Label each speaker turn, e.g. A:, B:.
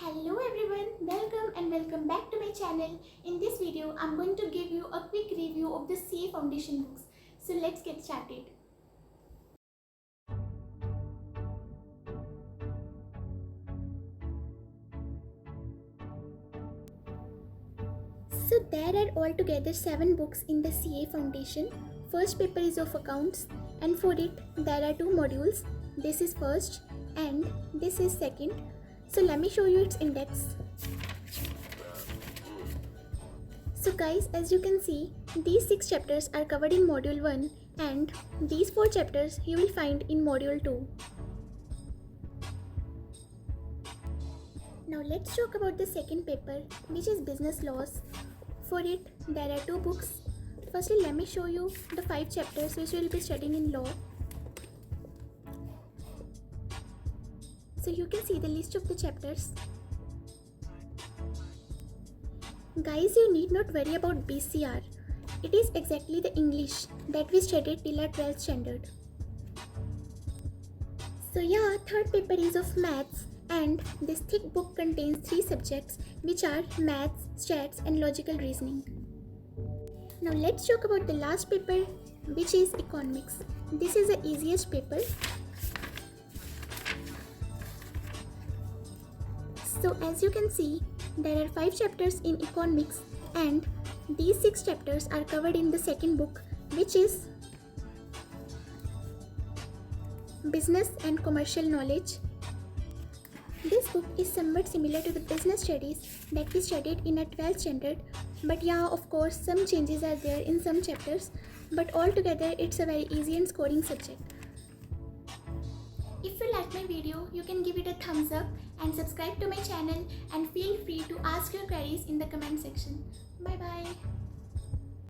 A: Hello everyone, welcome and welcome back to my channel. In this video, I'm going to give you a quick review of the CA Foundation books. So let's get started. So there are altogether 7 books in the CA Foundation. First paper is of accounts, and for it there are 2 modules. This is first and this is second. So let me show you its index. So guys, as you can see, these 6 chapters are covered in module 1 and these 4 chapters you will find in module 2. Now let's talk about the second paper, which is business laws. For it, there are 2 books. Firstly, let me show you the 5 chapters which we will be studying in law. So you can see the list of the chapters. Guys, you need not worry about BCR. It is exactly the English that we studied till our 12th standard. So yeah, third paper is of maths, and this thick book contains 3 subjects which are maths, stats and logical reasoning. Now let's talk about the last paper, which is economics. This is the easiest paper. So as you can see, there are 5 chapters in economics and these 6 chapters are covered in the second book, which is business and commercial knowledge. This book is somewhat similar to the business studies that we studied in our 12th standard, but yeah, of course some changes are there in some chapters, but altogether it's a very easy and scoring subject. If you like my video, you can give it a thumbs up and subscribe to my channel, and feel free to ask your queries in the comment section.